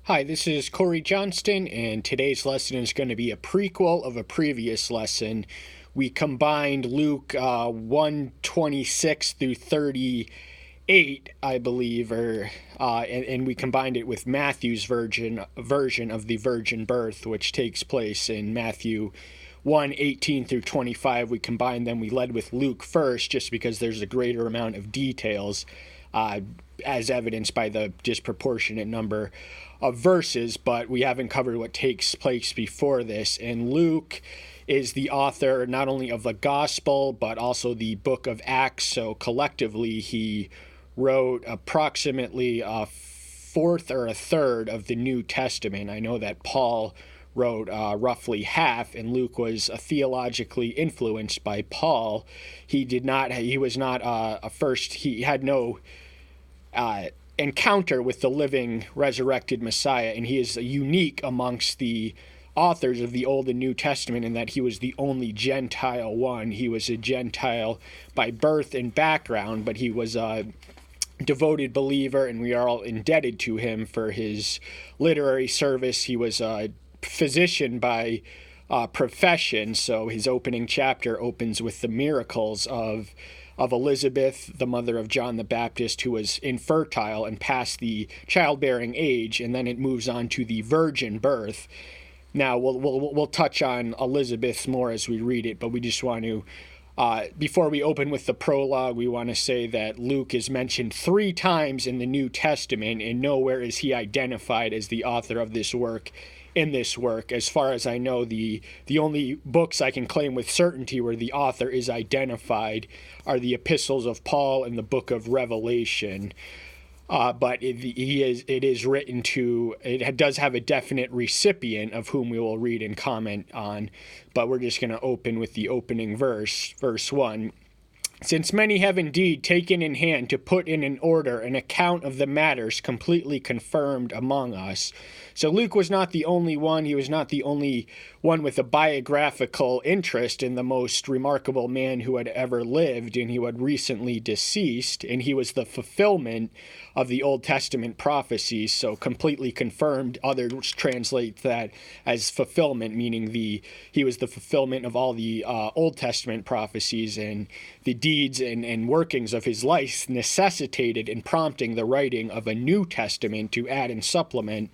Hi, this is Corey Johnston, and today's lesson is going to be a prequel of a previous lesson. We combined Luke 1:26 through 38, I believe, and we combined it with Matthew's version of the virgin birth, which takes place in Matthew 1:18 through 25. We combined them. We led with Luke first, just because there's a greater amount of details, as evidenced by the disproportionate number of verses, but we haven't covered what takes place before this. And Luke is the author not only of the Gospel, but also the book of Acts. So collectively, he wrote approximately a fourth or a third of the New Testament. I know that Paul wrote roughly half, and Luke was theologically influenced by Paul. He had no encounter with the living, resurrected Messiah, and he is unique amongst the authors of the Old and New Testament in that he was the only Gentile one. He was a Gentile by birth and background, but he was a devoted believer, and we are all indebted to him for his literary service. He was a physician by profession, so his opening chapter opens with the miracles of Elizabeth, the mother of John the Baptist, who was infertile and past the childbearing age, and then it moves on to the virgin birth. Now, we'll touch on Elizabeth more as we read it, but we just want to, before we open with the prologue, we want to say that Luke is mentioned 3 times in the New Testament, and nowhere is he identified as the author of this work. In this work, as far as I know, the only books I can claim with certainty where the author is identified are the epistles of Paul and the book of Revelation. But it does have a definite recipient of whom we will read and comment on. But we're just going to open with the opening verse 1. Since many have indeed taken in hand to put in order an account of the matters completely confirmed among us. So Luke was not the only one. He was not the only one with a biographical interest in the most remarkable man who had ever lived and who had recently deceased. And he was the fulfillment of the Old Testament prophecies, so completely confirmed. Others translate that as fulfillment, meaning he was the fulfillment of all the Old Testament prophecies, and the deeds and workings of his life necessitated and prompting the writing of a New Testament to add and supplement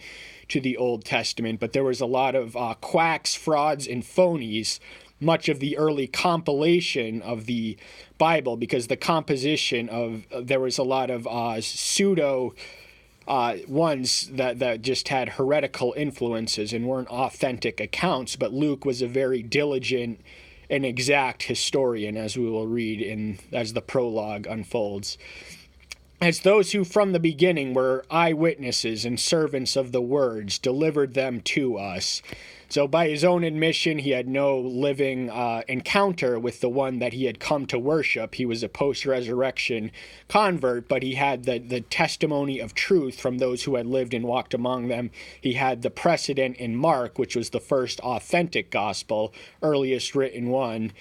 to the Old Testament. But there was a lot of quacks, frauds, and phonies, much of the early compilation of the Bible, because the composition there was a lot of pseudo ones that just had heretical influences and weren't authentic accounts. But Luke was a very diligent and exact historian, as we will read as the prologue unfolds. As those who from the beginning were eyewitnesses and servants of the words delivered them to us. So by his own admission, he had no living encounter with the one that he had come to worship. He was a post-resurrection convert, but he had the testimony of truth from those who had lived and walked among them. He had the precedent in Mark, which was the first authentic gospel, earliest written one.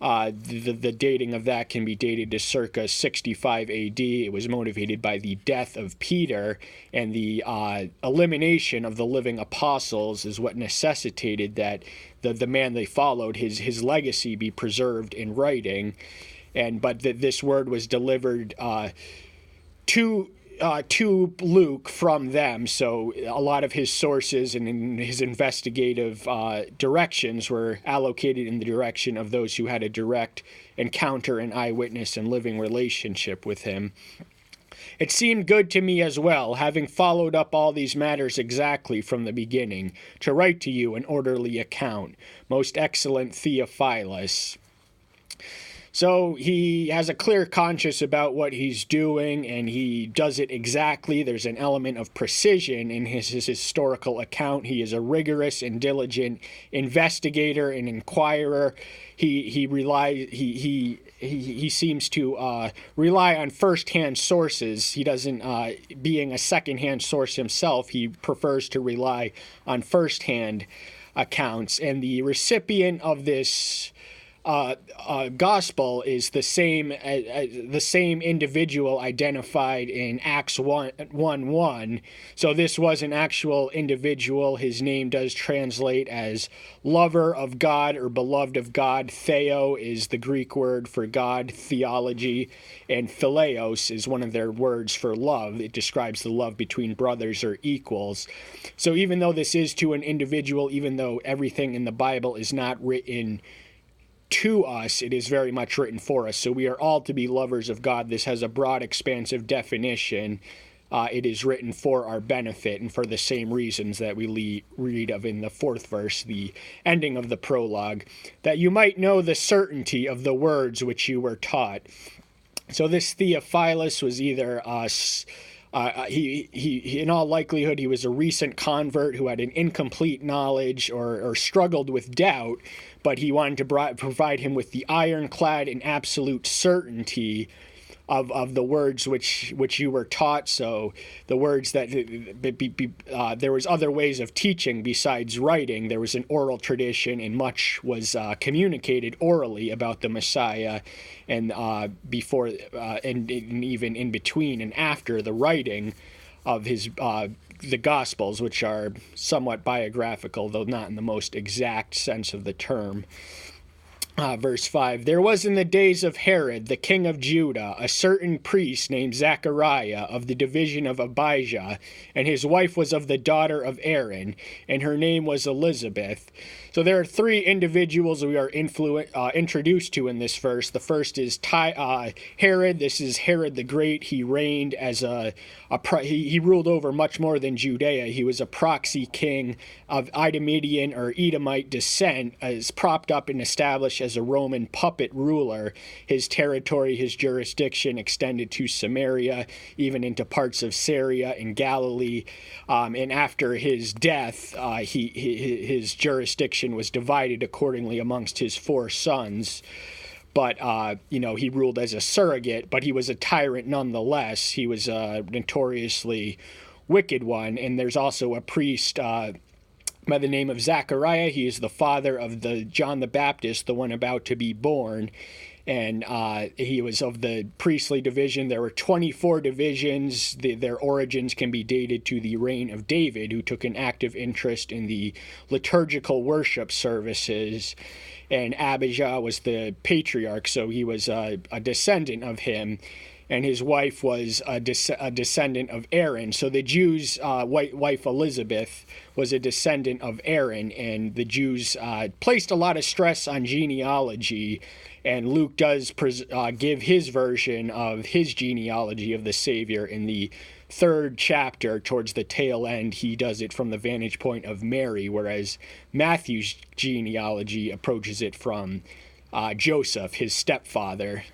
The dating of that can be dated to circa 65 AD. It was motivated by the death of Peter, and the elimination of the living apostles is what necessitated that the man they followed, his legacy be preserved in writing. But this word was delivered to Luke from them, so a lot of his sources and his investigative directions were allocated in the direction of those who had a direct encounter and eyewitness and living relationship with him. It seemed good to me as well, having followed up all these matters exactly from the beginning, to write to you an orderly account, most excellent Theophilus. So he has a clear conscience about what he's doing, and he does it exactly. There's an element of precision in his historical account. He is a rigorous and diligent investigator and inquirer. He seems to rely on first-hand sources. He doesn't, being a second-hand source himself, he prefers to rely on first-hand accounts. And the recipient of this gospel is the same individual identified in Acts 1:1. So this was an actual individual. His name does translate as lover of God or beloved of God. Theo is the Greek word for God, theology, and phileos is one of their words for love. It describes the love between brothers or equals. So even though this is to an individual, even though everything in the Bible is not written to us, it is very much written for us. So we are all to be lovers of God. This has a broad, expansive definition. It is written for our benefit and for the same reasons that we read of in the 4th verse, the ending of the prologue, that you might know the certainty of the words which you were taught. So this Theophilus was either he in all likelihood, he was a recent convert who had an incomplete knowledge or struggled with doubt, but he wanted to provide him with the ironclad and absolute certainty of the words which you were taught. So the words that there was other ways of teaching besides writing. There was an oral tradition, and much was communicated orally about the Messiah, and before and even in between and after the writing of his the Gospels, which are somewhat biographical, though not in the most exact sense of the term. Verse 5, there was in the days of Herod, the king of Judah, a certain priest named Zechariah of the division of Abijah, and his wife was of the daughter of Aaron, and her name was Elizabeth. So there are 3 individuals we are introduced to in this verse. The first is Herod. This is Herod the Great. He reigned as he ruled over much more than Judea. He was a proxy king of Idumean or Edomite descent, as propped up and established as a Roman puppet ruler. His territory, his jurisdiction extended to Samaria, even into parts of Syria and Galilee. And after his death, his jurisdiction was divided accordingly amongst his 4 sons. But, he ruled as a surrogate, but he was a tyrant nonetheless. He was a notoriously wicked one. And there's also a priest by the name of Zechariah. He is the father of John the Baptist, the one about to be born. And he was of the priestly division. There were 24 divisions. Their origins can be dated to the reign of David, who took an active interest in the liturgical worship services. And Abijah was the patriarch, so he was a descendant of him. And his wife was a descendant of Aaron. So the Jews' wife Elizabeth was a descendant of Aaron, and the Jews placed a lot of stress on genealogy. And Luke does give his version of his genealogy of the Savior in the 3rd chapter. Towards the tail end, he does it from the vantage point of Mary, whereas Matthew's genealogy approaches it from Joseph, his stepfather.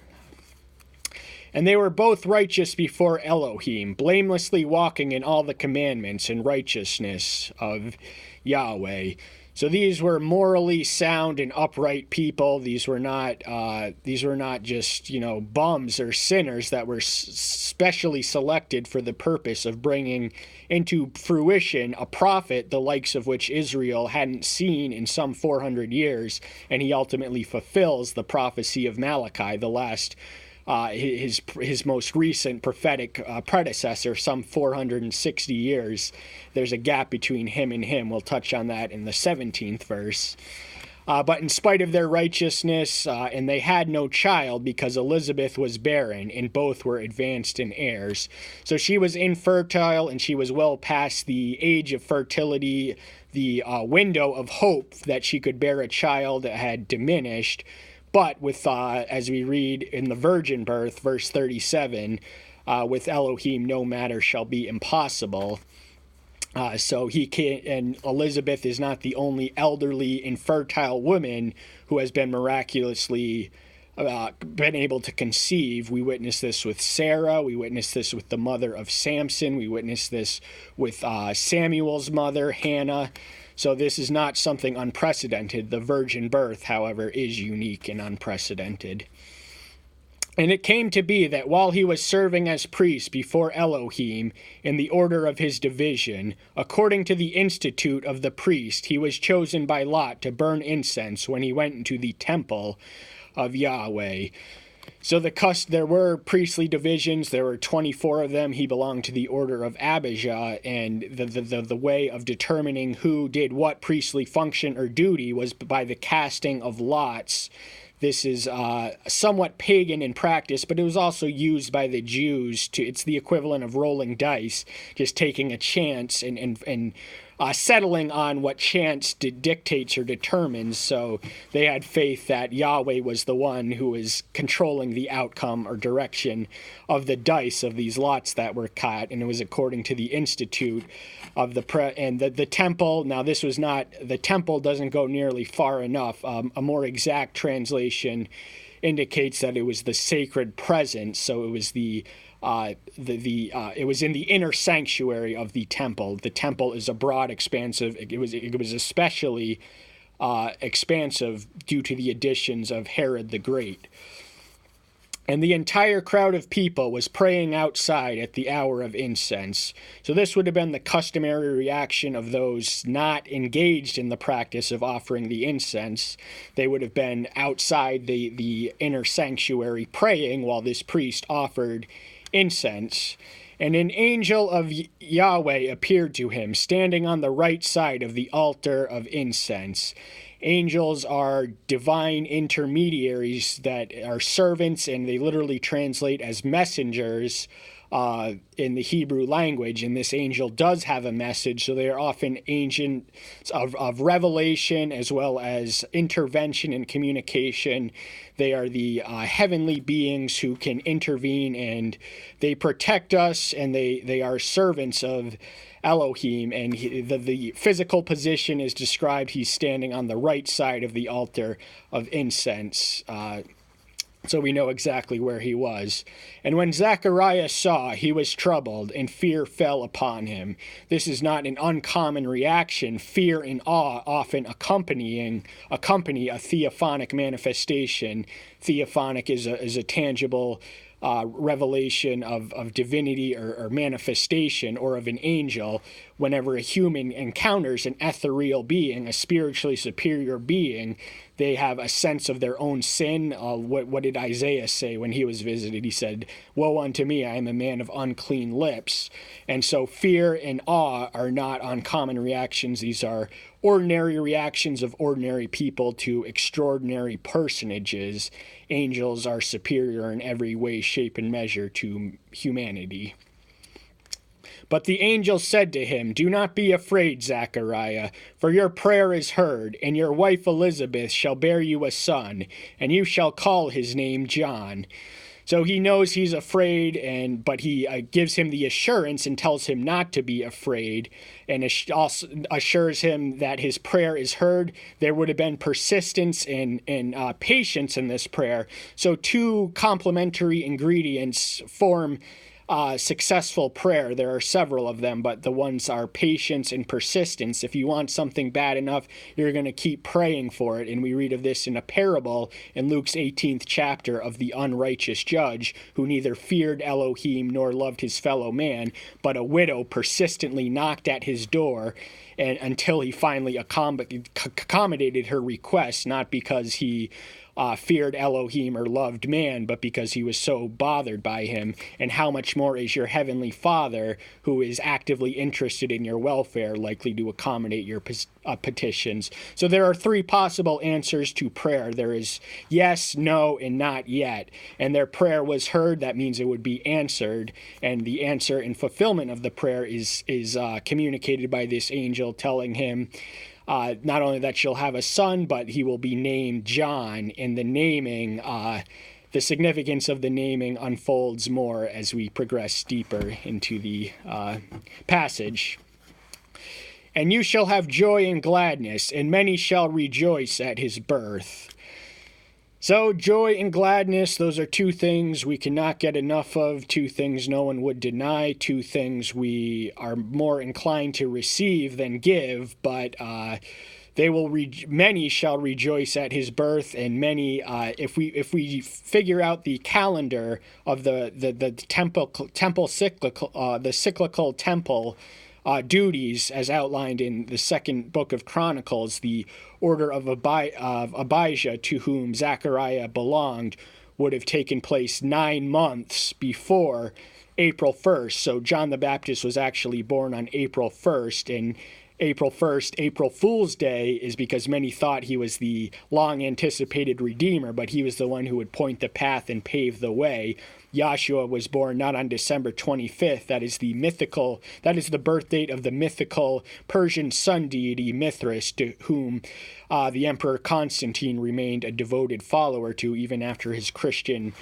And they were both righteous before Elohim, blamelessly walking in all the commandments and righteousness of Yahweh. So these were morally sound and upright people. These were not just, bums or sinners that were specially selected for the purpose of bringing into fruition a prophet, the likes of which Israel hadn't seen in some 400 years. And he ultimately fulfills the prophecy of Malachi, the last his most recent prophetic predecessor, some 460 years. There's a gap between him and him. We'll touch on that in the 17th verse. But in spite of their righteousness, and they had no child because Elizabeth was barren, and both were advanced in heirs. So she was infertile, and she was well past the age of fertility. The window of hope that she could bear a child had diminished. But with, as we read in the virgin birth, verse 37, with Elohim no matter shall be impossible. So he can't, and Elizabeth is not the only elderly, infertile woman who has been miraculously been able to conceive. We witness this with Sarah. We witness this with the mother of Samson. We witness this with Samuel's mother, Hannah. So this is not something unprecedented. The virgin birth, however, is unique and unprecedented. And it came to be that while he was serving as priest before Elohim in the order of his division, according to the institute of the priest, he was chosen by lot to burn incense when he went into the temple of Yahweh. So there were priestly divisions. There were 24 of them. He belonged to the order of Abijah, and the way of determining who did what priestly function or duty was by the casting of lots. This is somewhat pagan in practice, but it was also used by the Jews it's the equivalent of rolling dice, just taking a chance and settling on what chance dictates or determines. So they had faith that Yahweh was the one who was controlling the outcome or direction of the dice of these lots that were cut, and it was according to the institute of the temple. Now, this was not, the temple doesn't go nearly far enough. A more exact translation indicates that it was the sacred presence. So it was it was in the inner sanctuary of the temple. The temple is a broad, expansive. It was especially expansive due to the additions of Herod the Great. And the entire crowd of people was praying outside at the hour of incense. So this would have been the customary reaction of those not engaged in the practice of offering the incense. They would have been outside the inner sanctuary praying while this priest offered incense. And an angel of Yahweh appeared to him, standing on the right side of the altar of incense. Angels are divine intermediaries that are servants, and they literally translate as messengers in the Hebrew language. And this angel does have a message, so they are often agents of revelation as well as intervention and communication. They are the heavenly beings who can intervene, and they protect us, and they are servants of Elohim. And the physical position is described. He's standing on the right side of the altar of incense. So we know exactly where he was. And when Zechariah saw, he was troubled, and fear fell upon him. This is not an uncommon reaction. Fear and awe often accompany a theophanic manifestation. Theophanic is a tangible revelation of divinity or manifestation or of an angel. Whenever a human encounters an ethereal being, a spiritually superior being, they have a sense of their own sin. What did Isaiah say when he was visited? He said, "Woe unto me, I am a man of unclean lips." And so fear and awe are not uncommon reactions. These are ordinary reactions of ordinary people to extraordinary personages. Angels are superior in every way, shape, and measure to humanity. But the angel said to him, "Do not be afraid, Zechariah, for your prayer is heard, and your wife Elizabeth shall bear you a son, and you shall call his name John." So he knows he's afraid, but he gives him the assurance and tells him not to be afraid, and also assures him that his prayer is heard. There would have been persistence and patience in this prayer. So two complementary ingredients form successful prayer. There are several of them, but the ones are patience and persistence. If you want something bad enough, you're going to keep praying for it. And we read of this in a parable in Luke's 18th chapter of the unrighteous judge who neither feared Elohim nor loved his fellow man, but a widow persistently knocked at his door and until he finally accommodated her request, not because he feared Elohim or loved man, but because he was so bothered by him. And how much more is your heavenly Father, who is actively interested in your welfare, likely to accommodate your petitions? So there are three possible answers to prayer. There is yes, no, and not yet. And their prayer was heard. That means it would be answered. And the answer and fulfillment of the prayer is communicated by this angel telling him not only that she'll have a son, but he will be named John. And the naming, the significance of the naming unfolds more as we progress deeper into the passage. "And you shall have joy and gladness, and many shall rejoice at his birth." So joy and gladness, those are two things we cannot get enough of, two things no one would deny, two things we are more inclined to receive than give, but many shall rejoice at his birth, and many, if we figure out the calendar of the cyclical temple duties as outlined in the second book of Chronicles, the order of Abijah, to whom Zechariah belonged, would have taken place 9 months before April 1st. So John the Baptist was actually born on April 1st, and April 1st, April Fool's Day, is because many thought he was the long-anticipated Redeemer, but he was the one who would point the path and pave the way. Yahshua was born not on December 25th. That is the birth date of the mythical Persian sun deity Mithras, to whom the Emperor Constantine remained a devoted follower to even after his Christian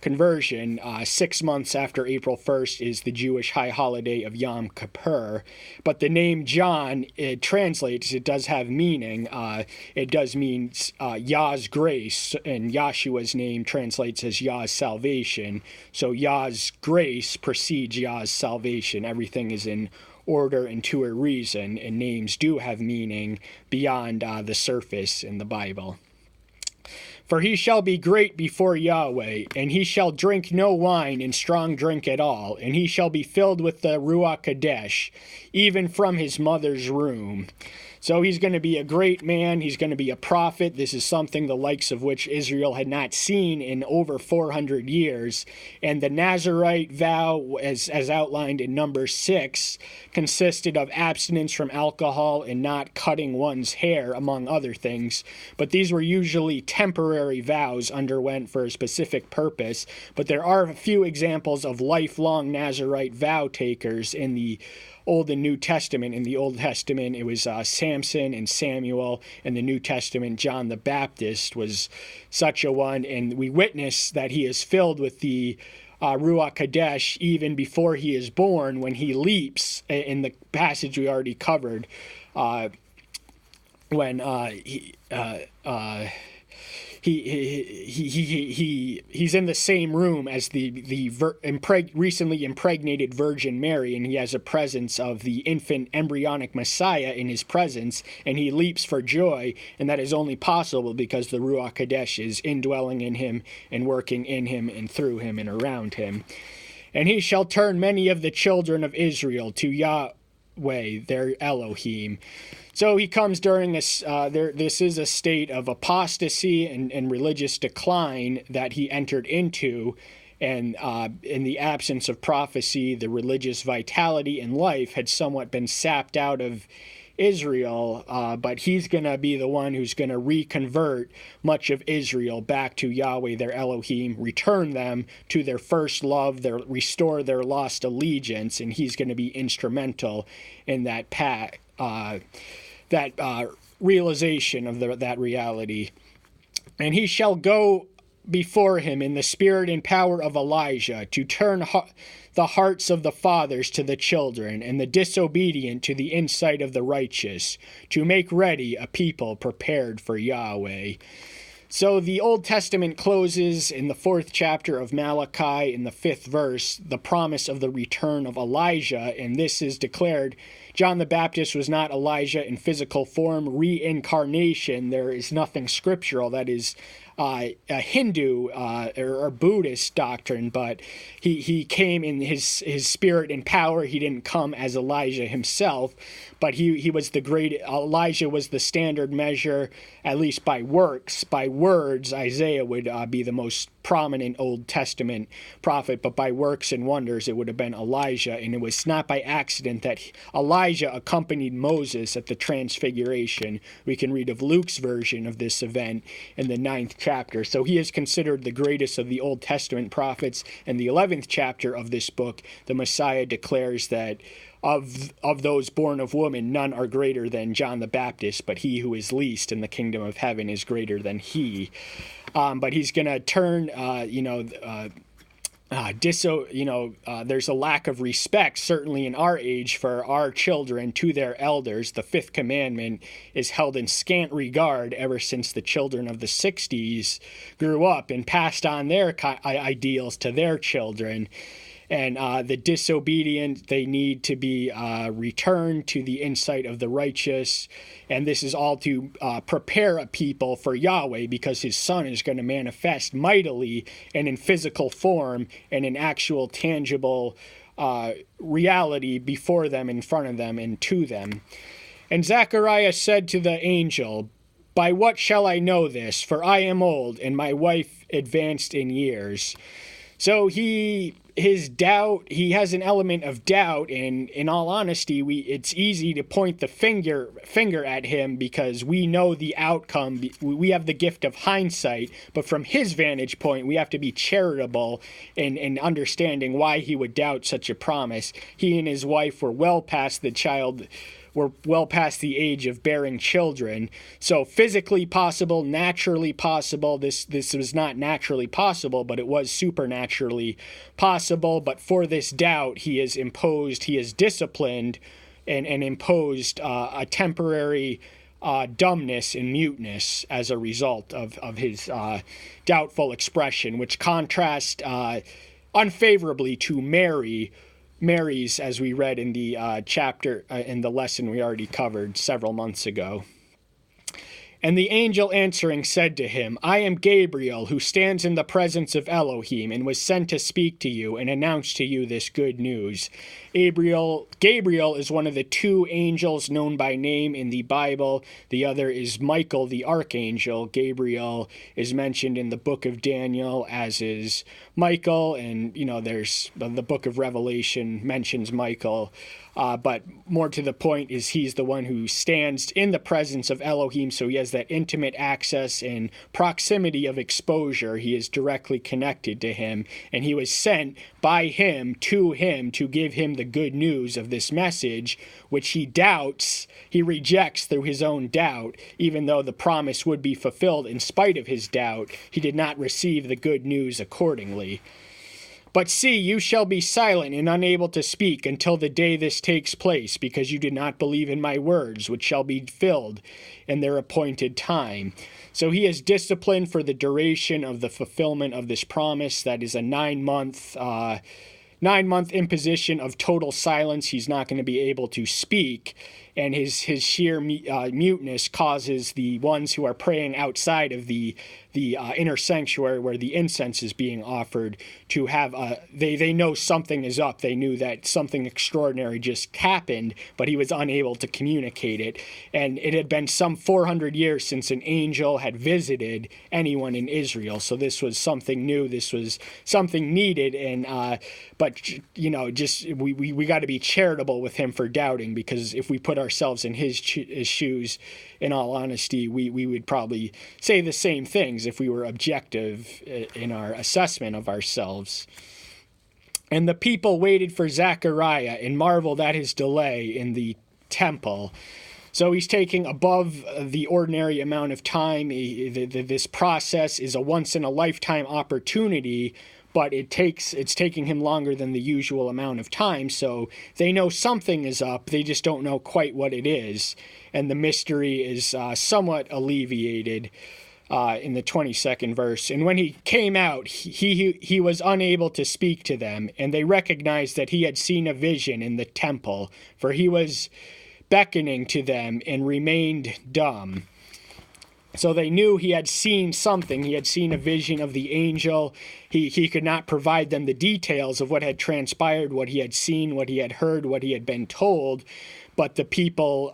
conversion. 6 months after April 1st is the Jewish high holiday of Yom Kippur. But the name John, it does have meaning. It does mean Yah's grace, and Yahshua's name translates as Yah's salvation. So Yah's grace precedes Yah's salvation. Everything is in order and to a reason, and names do have meaning beyond the surface in the Bible. For he shall be great before Yahweh, and he shall drink no wine and strong drink at all, and he shall be filled with the Ruach Kadesh, even from his mother's womb. So he's going to be a great man. He's going to be a prophet. This is something the likes of which Israel had not seen in over 400 years. And the Nazirite vow, as outlined in Numbers 6, consisted of abstinence from alcohol and not cutting one's hair, among other things. But these were usually temporary vows underwent for a specific purpose. But there are a few examples of lifelong Nazirite vow takers in the Old and New Testament. In the Old Testament, it was Samson and Samuel. In the New Testament, John the Baptist was such a one. And we witness that he is filled with the Ruach Kadesh even before he is born, when he leaps in the passage we already covered, when he's in the same room as the recently impregnated Virgin Mary, and he has a presence of the infant embryonic Messiah in his presence, and he leaps for joy, and that is only possible because the Ruach Kadesh is indwelling in him and working in him and through him and around him. And he shall turn many of the children of Israel to Yahweh, their Elohim. So he comes during this, this is a state of apostasy and religious decline that he entered into. And in the absence of prophecy, the religious vitality and life had somewhat been sapped out of Israel, but he's going to be the one who's going to reconvert much of Israel back to Yahweh, their Elohim, return them to their first love, restore their lost allegiance, and he's going to be instrumental in that realization of that reality. And he shall go before him in the spirit and power of Elijah, to turn the hearts of the fathers to the children, and the disobedient to the insight of the righteous, to make ready a people prepared for Yahweh. So the Old Testament closes in the 4th chapter of Malachi, in the 5th verse, the promise of the return of Elijah, and this is declared. John the Baptist was not Elijah in physical form. Reincarnation, there is nothing scriptural. That is a Hindu or Buddhist doctrine, but he came in his spirit and power. He didn't come as Elijah himself, but he was the great. Elijah was the standard measure, at least by works. By words, Isaiah would be the most prominent Old Testament prophet, but by works and wonders, it would have been Elijah. And it was not by accident that Elijah accompanied Moses at the Transfiguration. We can read of Luke's version of this event in the 9th chapter. So he is considered the greatest of the Old Testament prophets. In the 11th chapter of this book, the Messiah declares that of those born of woman, none are greater than John the Baptist, but he who is least in the kingdom of heaven is greater than he. But he's going to turn, there's a lack of respect, certainly in our age, for our children to their elders. The 5th commandment is held in scant regard ever since the children of the 60s grew up and passed on their ideals to their children. and the disobedient, they need to be returned to the insight of the righteous. And this is all to prepare a people for Yahweh, because his son is going to manifest mightily and in physical form and in actual tangible reality before them, in front of them, and to them. And Zechariah said to the angel, "By what shall I know this? For I am old, and my wife advanced in years." So he has an element of doubt, and in all honesty, it's easy to point the finger at him because we know the outcome. We have the gift of hindsight, but from his vantage point, we have to be charitable in understanding why he would doubt such a promise. He and his wife were well past the age of bearing children. So physically possible, naturally possible. This was not naturally possible, but it was supernaturally possible. But for this doubt, he has disciplined and imposed a temporary dumbness and muteness as a result of his doubtful expression, which contrasts unfavorably to Mary's, as we read in the chapter, in the lesson we already covered several months ago. And the angel answering said to him, "I am Gabriel, who stands in the presence of Elohim, and was sent to speak to you and announce to you this good news." Gabriel is one of the two angels known by name in the Bible. The other is Michael, the archangel. Gabriel is mentioned in the book of Daniel, as is Michael, and there's the book of Revelation mentions Michael. But more to the point is he's the one who stands in the presence of Elohim, so he has that intimate access and proximity of exposure. He is directly connected to him, and he was sent by him to give him the good news of this message, which he rejects through his own doubt. Even though the promise would be fulfilled in spite of his doubt, he did not receive the good news accordingly. "But see, you shall be silent and unable to speak until the day this takes place, because you did not believe in my words, which shall be filled in their appointed time." So he is disciplined for the duration of the fulfillment of this promise. That is a 9-month imposition of total silence. He's not going to be able to speak, and his sheer muteness causes the ones who are praying outside of the inner sanctuary where the incense is being offered to have they know something is up. They knew that something extraordinary just happened, but he was unable to communicate it. And it had been some 400 years since an angel had visited anyone in Israel, so this was something new. This was something needed, and but we got to be charitable with him for doubting, because if we put ourselves in his shoes, in all honesty, we would probably say the same things if we were objective in our assessment of ourselves. "And the people waited for Zechariah and marveled at his delay in the temple." So he's taking above the ordinary amount of time. This process is a once-in-a-lifetime opportunity, but it's taking him longer than the usual amount of time. So they know something is up. They just don't know quite what it is. And the mystery is somewhat alleviated in the 22nd verse. "And when he came out, he was unable to speak to them, and they recognized that he had seen a vision in the temple, for he was beckoning to them and remained dumb." So they knew he had seen something. He had seen a vision of the angel. He could not provide them the details of what had transpired, what he had seen, what he had heard, what he had been told. But the people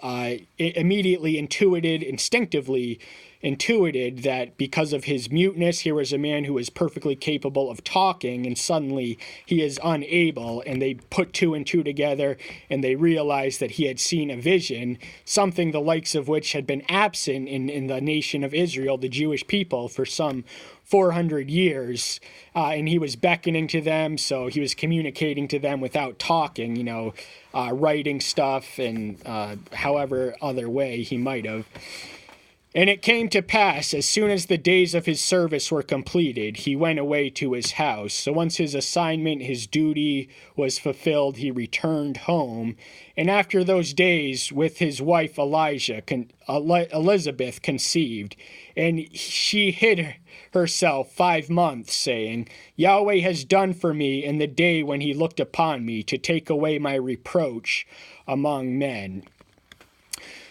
immediately instinctively intuited that because of his muteness, here was a man who was perfectly capable of talking, and suddenly he is unable, and they put two and two together, and they realized that he had seen a vision, something the likes of which had been absent in the nation of Israel, the Jewish people, for some 400 years, and he was beckoning to them, so he was communicating to them without talking, writing stuff and however other way he might have. And it came to pass, as soon as the days of his service were completed, he went away to his house. So once his assignment, his duty was fulfilled, he returned home. And after those days, with his wife Elizabeth conceived, and she hid herself 5 months, saying, Yahweh has done for me in the day when he looked upon me to take away my reproach among men.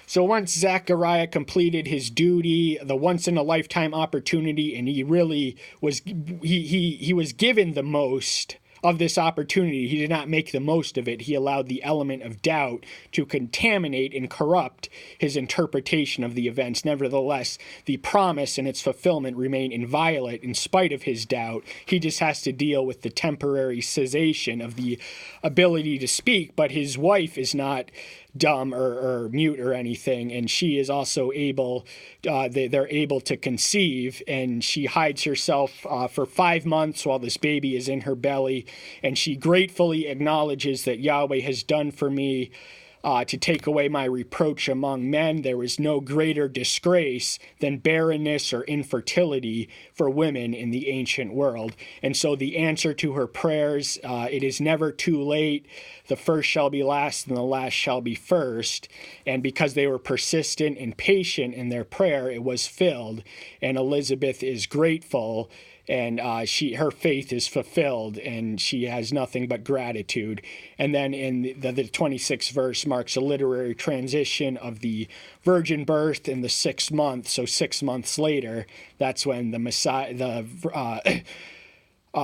So once Zechariah completed his duty, the once-in-a-lifetime opportunity, and he really was he was given the most of this opportunity. He did not make the most of it. He allowed the element of doubt to contaminate and corrupt his interpretation of the events. Nevertheless, the promise and its fulfillment remain inviolate in spite of his doubt. He just has to deal with the temporary cessation of the ability to speak, but his wife is not dumb or mute or anything, and she is also able, they're able to conceive, and she hides herself for 5 months while this baby is in her belly, and she gratefully acknowledges that Yahweh has done for me to take away my reproach among men. There was no greater disgrace than barrenness or infertility for women in the ancient world. And so the answer to her prayers, it is never too late. The first shall be last and the last shall be first. And because they were persistent and patient in their prayer, it was filled. And Elizabeth is grateful, and her faith is fulfilled, and she has nothing but gratitude. And then in the 26th verse marks a literary transition of the virgin birth in the 6th month. So 6 months later, that's when the Messiah,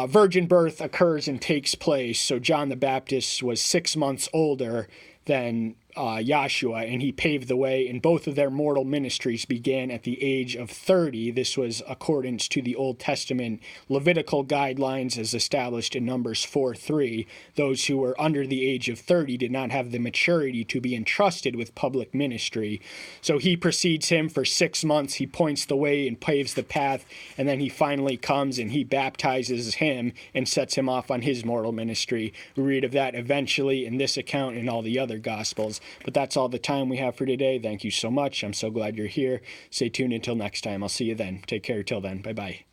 virgin birth occurs and takes place. So John the Baptist was 6 months older than Yahshua, and he paved the way, and both of their mortal ministries began at the age of 30. This was accordance to the Old Testament Levitical guidelines as established in Numbers 4:3. Those who were under the age of 30 did not have the maturity to be entrusted with public ministry. So he precedes him for 6 months. He points the way and paves the path, and then he finally comes and he baptizes him and sets him off on his mortal ministry. We read of that eventually in this account and all the other Gospels. But that's all the time we have for today. Thank you so much. I'm so glad you're here. Stay tuned until next time. I'll see you then. Take care till then. Bye-bye.